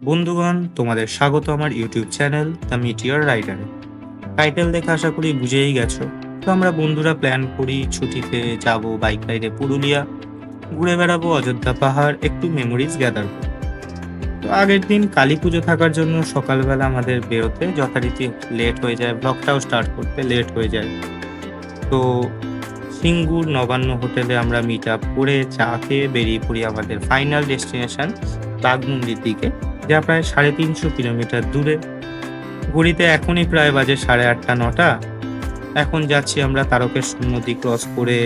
বন্ধুগণ, তোমাদের স্বাগত আমার ইউটিউব চ্যানেল দ্য মিটিওর রাইডারে। টাইটেল দেখে আশা করি বুঝেই গেছো। তো আমরা বন্ধুরা প্ল্যান করি ছুটিতে যাব বাইক রাইডে পুরুলিয়া, ঘুরে বেড়াবো অযোধ্যা পাহাড়, একটু মেমোরিজ গ্যাদার করব। তো আগের দিন কালী পুজো থাকার জন্য সকালবেলা আমাদের বেরোতে যথারীতি লেট হয়ে যায়, ব্লগটাও স্টার্ট করতে লেট হয়ে যায়। তো সিঙ্গুর নবান্ন হোটেলে আমরা মিট আপ করে চা খেয়ে বেরিয়ে পড়ি আমাদের ফাইনাল ডেস্টিনেশন বাঘমুন্ডির দিকে, যা প্রায় 350 কিলোমিটার দূরে। ঘড়িতে এখনই প্রায় বাজে 8:30-9টা। এখন যাচ্ছি আমরা তারকেশ্বর নদী ক্রস করে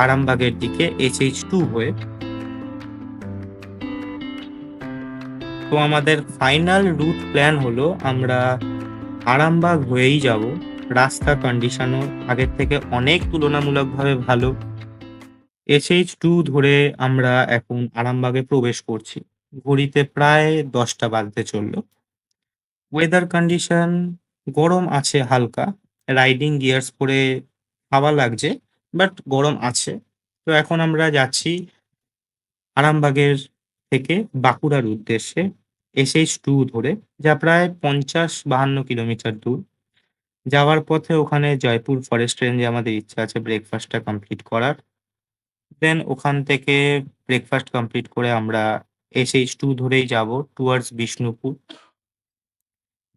আরামবাগের দিকে SH2 হয়ে। তো আমাদের ফাইনাল রুট প্ল্যান হলো আমরা আরামবাগ হয়েই যাব। রাস্তা কন্ডিশনও আগের থেকে অনেক তুলনামূলকভাবে ভালো। SH2 ধরে আমরা এখন আরামবাগে প্রবেশ করছি। ঘড়িতে প্রায় 10টা বাজতে চললো। ওয়েদার কন্ডিশন গরম আছে হালকা, রাইডিং গিয়ার্স পরে হাওয়া লাগছে, বাট গরম আছে। তো এখন আমরা যাচ্ছি আরামবাগের থেকে বাঁকুড়ার উদ্দেশ্যে SH2 ধরে, যা প্রায় 50-52 কিলোমিটার দূর। যাওয়ার পথে ওখানে জয়পুর ফরেস্ট রেঞ্জে আমাদের ইচ্ছা আছে ব্রেকফাস্টটা কমপ্লিট করার। দেন ওখান থেকে ব্রেকফাস্ট কমপ্লিট করে আমরা SH2 ধরেই যাব টুয়ার্ডস বিষ্ণুপুর।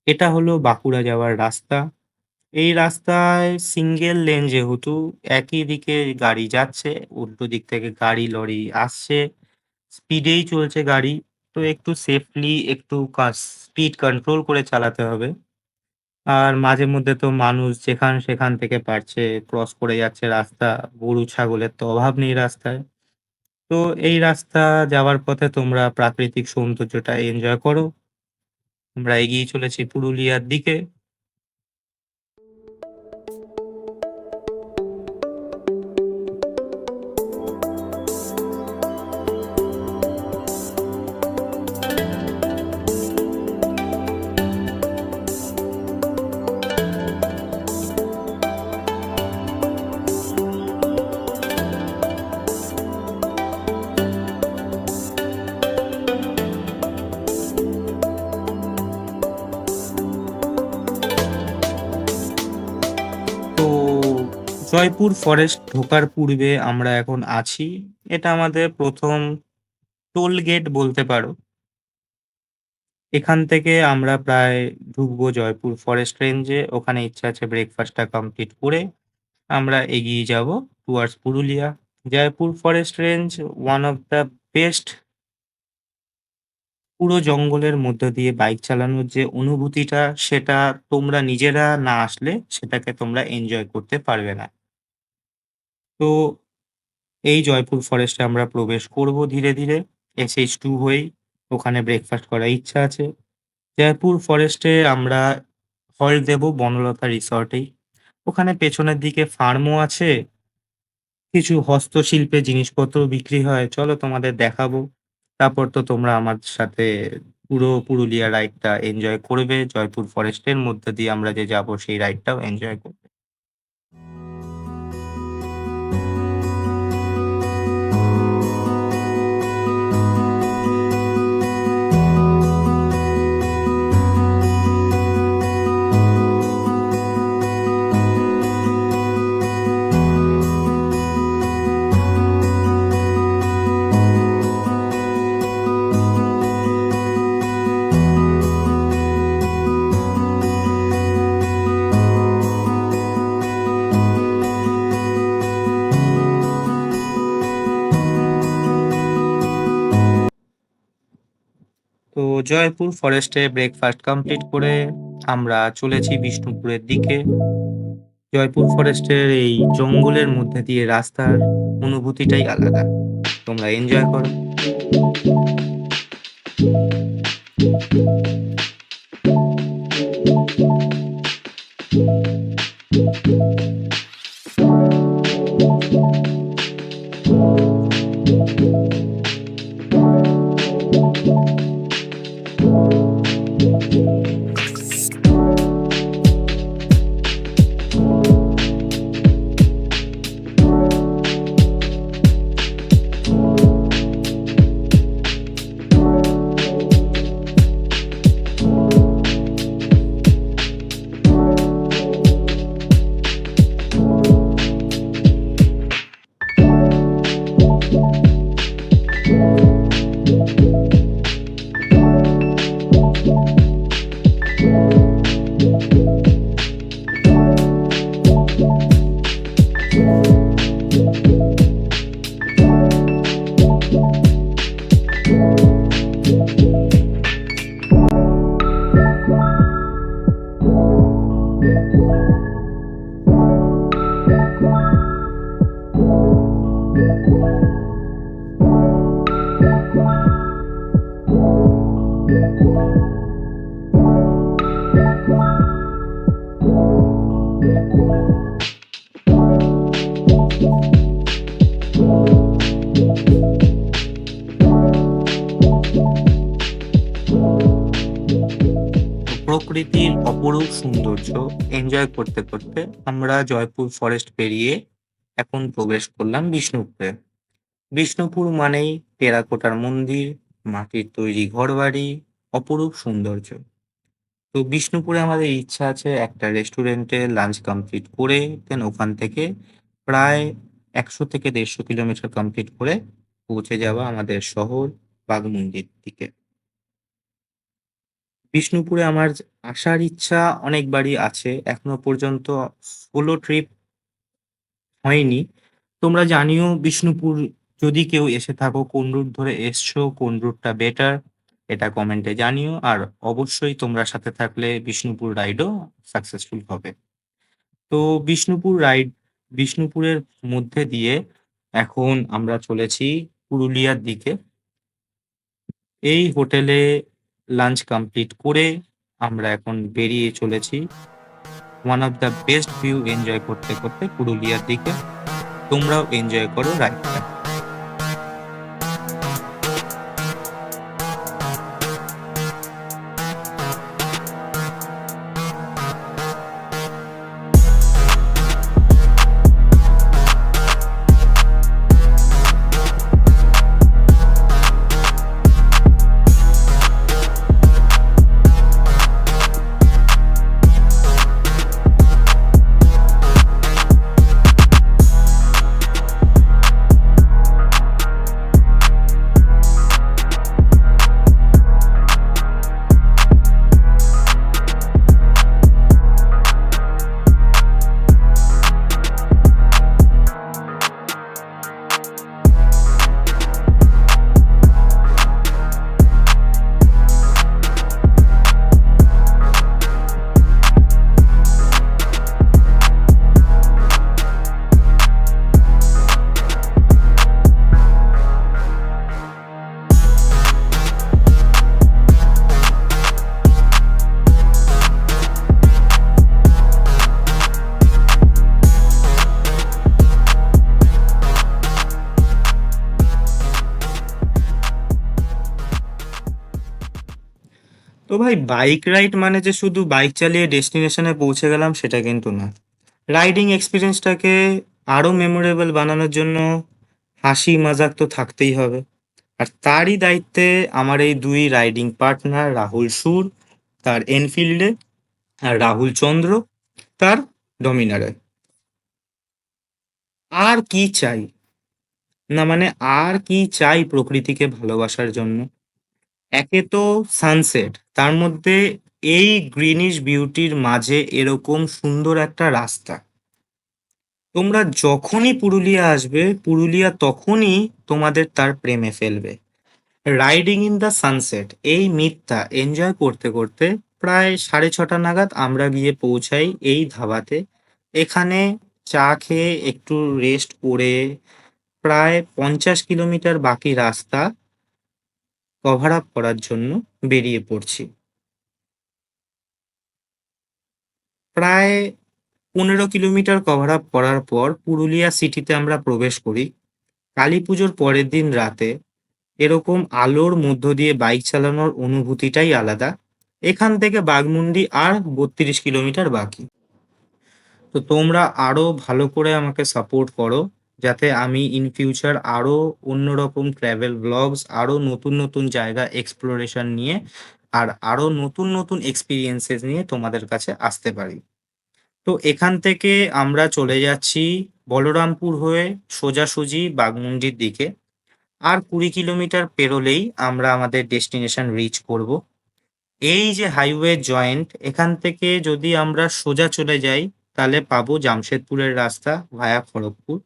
এটা হলো বাঁকুড়া যাওয়ার রাস্তা। এই রাস্তায় সিঙ্গেল লেন, যেহেতু একই দিকে গাড়ি যাচ্ছে, উল্টো দিক থেকে গাড়ি লরি আসছে, স্পিডেই চলছে গাড়ি। তো একটু সেফলি একটু স্পিড কন্ট্রোল করে চালাতে হবে। আর মাঝে মধ্যে তো মানুষ যেখান সেখান থেকে পারছে ক্রস করে যাচ্ছে রাস্তা, গরু ছাগলের তো অভাব নেই রাস্তায়। তো এই রাস্তা যাওয়ার পথে তোমরা প্রাকৃতিক সৌন্দর্যটা এনজয় করো। আমরা এগিয়ে চলেছি পুরুলিয়ার দিকে। তো জয়পুর ফরেস্ট ঢোকার পূর্বে আমরা এখন আছি। এটা আমাদের প্রথম টোল গেট বলতে পারো। এখান থেকে আমরা প্রায় ঢুকবো জয়পুর ফরেস্ট রেঞ্জে। ওখানে ইচ্ছা আছে ব্রেকফাস্টটা কমপ্লিট করে আমরা এগিয়ে যাব towards Purulia. Jaipur forest range one of the best. পুরো জঙ্গলের মধ্য দিয়ে বাইক চালানোর যে অনুভূতিটা, সেটা তোমরা নিজেরা না আসলে সেটাকে তোমরা এনজয় করতে পারবে না। তো এই জয়পুর ফরেস্টে আমরা প্রবেশ করব ধীরে ধীরে SH2 হয়েই। ওখানে ব্রেকফাস্ট করার ইচ্ছা আছে। জয়পুর ফরেস্টে আমরা হল্ট দেব বনলতা রিসর্টেই। ওখানে পেছনের দিকে ফার্মও আছে, কিছু হস্তশিল্পের জিনিসপত্র বিক্রি হয়, চলো তোমাদের দেখাবো। তারপর তো তোমরা আমার সাথে পুরো পুরুলিয়া রাইডটা এনজয় করবে। জয়পুর ফরেস্টের মধ্যে দিয়ে আমরা যে যাব সেই রাইডটাও এনজয় করবে। তো জয়পুর ফরেস্টে ব্রেকফাস্ট কমপ্লিট করে আমরা চলেছি বিষ্ণুপুরের দিকে। জয়পুর ফরেস্টের এই জঙ্গলের মধ্যে দিয়ে রাস্তার অনুভূতিটাই আলাদা, তোমরা এনজয় করো। প্রকৃতির অপরূপ সৌন্দর্য এনজয় করতে করতে আমরা জয়পুর ফরেস্ট পেরিয়ে এখন প্রবেশ করলাম বিষ্ণুপুরে। বিষ্ণুপুর মানেই টেরাকোটার মন্দির, মাটির তৈরি ঘরবাড়ি, অপরূপ সৌন্দর্য। তো বিষ্ণুপুরে আমাদের ইচ্ছা আছে একটা রেস্টুরেন্টে লাঞ্চ কমপ্লিট করে দেন ওখান থেকে প্রায় 100 থেকে 150 কিলোমিটার কমপ্লিট করে পৌঁছে যাওয়া আমাদের শহর বাঘমুন্ডির দিকে। বিষ্ণুপুরে আমার আসার ইচ্ছা অনেকবারই আছে, এখনো পর্যন্ত সোলো ট্রিপ হয়নি। তোমরা জানিও বিষ্ণুপুর যদি কেউ এসে থাকো কোন রুট ধরে এসছো, কোন রুটটা বেটার, এটা কমেন্টে জানিও। আর অবশ্যই তোমরা সাথে থাকলে বিষ্ণুপুর রাইডও সাকসেসফুল হবে। তো বিষ্ণুপুরের মধ্যে দিয়ে এখন আমরা চলেছি পুরুলিয়ার দিকে। এই হোটেলে লাঞ্চ কমপ্লিট করে আমরা এখন বেরিয়ে চলেছি one of the best view enjoy করতে করতে পুরুলিয়ার দিকে। তোমরাও এনজয় করো রাইডটা। তো ভাই, বাইক রাইড মানে যে শুধু বাইক চালিয়ে ডেস্টিনেশনে পৌঁছে গেলাম সেটা কিন্তু না। রাইডিং এক্সপিরিয়েন্সটাকে আরো মেমোরেবল বানানোর জন্য হাসি মজাক তো থাকতেই হবে। আর তারই দায়িত্বে আমার এই দুই রাইডিং পার্টনার, রাহুল সুর তার এনফিল্ডে আর রাহুল চন্দ্র তার ডমিনারে। আর কি চাই, না মানে আর কি চাই প্রকৃতিকে ভালোবাসার জন্য। একে তো সানসেট, তার মধ্যে এই গ্রিনিশ বিউটির মাঝে এরকম সুন্দর একটা রাস্তা। তোমরা যখনই পুরুলিয়া আসবে, পুরুলিয়া তখনই তোমাদের তার প্রেমে ফেলবে। রাইডিং ইন দ্য সানসেট এই মিথটা এনজয় করতে করতে প্রায় 6:30 নাগাদ আমরা গিয়ে পৌঁছাই এই ধাবাতে। এখানে চা খেয়ে একটু রেস্ট করে প্রায় 50 কিলোমিটার বাকি রাস্তা কভার আপ করার জন্য বেরিয়ে পড়ছি। প্রায় 15 কিলোমিটার কভার আপ করার পর পুরুলিয়া সিটিতে আমরা প্রবেশ করি। কালী পুজোর পরের দিন রাতে এরকম আলোর মধ্য দিয়ে বাইক চালানোর অনুভূতিটাই আলাদা। এখান থেকে বাঘমুন্ডি আর 32 কিলোমিটার বাকি। তো তোমরা আরো ভালো করে আমাকে সাপোর্ট করো, যাতে আমি ইন ফিউচার আরো অন্যরকম ট্রাভেল ব্লগস, আরো নতুন নতুন জায়গা এক্সপ্লোরেশন নিয়ে আর আরো নতুন নতুন এক্সপিরিয়েন্সেস নিয়ে তোমাদের কাছে আসতে পারি। তো এখান থেকে আমরা চলে যাচ্ছি বলরামপুর হয়ে সোজাসুজি বাঘমুন্ডির দিকে। আর 20 কিলোমিটার পেরোলেই আমরা আমাদের ডেস্টিনেশন রিচ করব। এই যে হাইওয়ে জয়েন্ট, এখান থেকে যদি আমরা সোজা চলে যাই তাহলে পাবো জামশেদপুরের রাস্তা ভায়া খড়গপুর।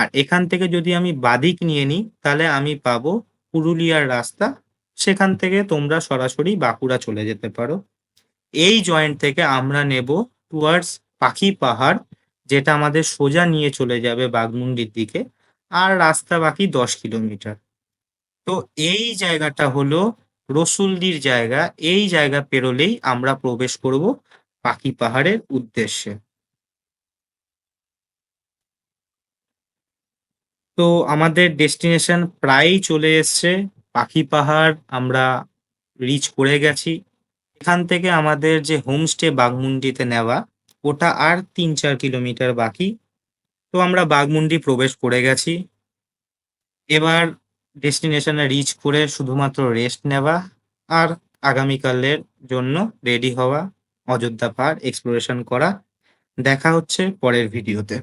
আর এখান থেকে যদি আমি বাদিক নিয়ে নিই তাহলে আমি পাবো পুরুলিয়ার রাস্তা। সেখান থেকে তোমরা সরাসরি বাঁকুড়া চলে যেতে পারো। এই জয়েন্ট থেকে আমরা নেব টুয়ার্ডস পাখি পাহাড়, যেটা আমাদের সোজা নিয়ে চলে যাবে বাঘমুন্ডির দিকে। আর রাস্তা বাকি 10 কিলোমিটার। তো এই জায়গাটা হলো রসুলডির জায়গা, এই জায়গা পেরোলেই আমরা প্রবেশ করব পাখি পাহাড়ের উদ্দেশ্যে। তো আমাদের ডেস্টিনেশন প্রায়ই চলে এসছে, পাখি পাহাড় আমরা রিচ করে গেছি। এখান থেকে আমাদের যে হোমস্টে বাঘমুন্ডিতে নেওয়া, ওটা আর ৩-৪ কিলোমিটার বাকি। তো আমরা বাঘমুন্ডি প্রবেশ করে গেছি। এবার ডেস্টিনেশনে রিচ করে শুধুমাত্র রেস্ট নেওয়া আর আগামীকালের জন্য রেডি হওয়া, অযোধ্যা পাহাড় এক্সপ্লোরেশন করা। দেখা হচ্ছে পরের ভিডিওতে।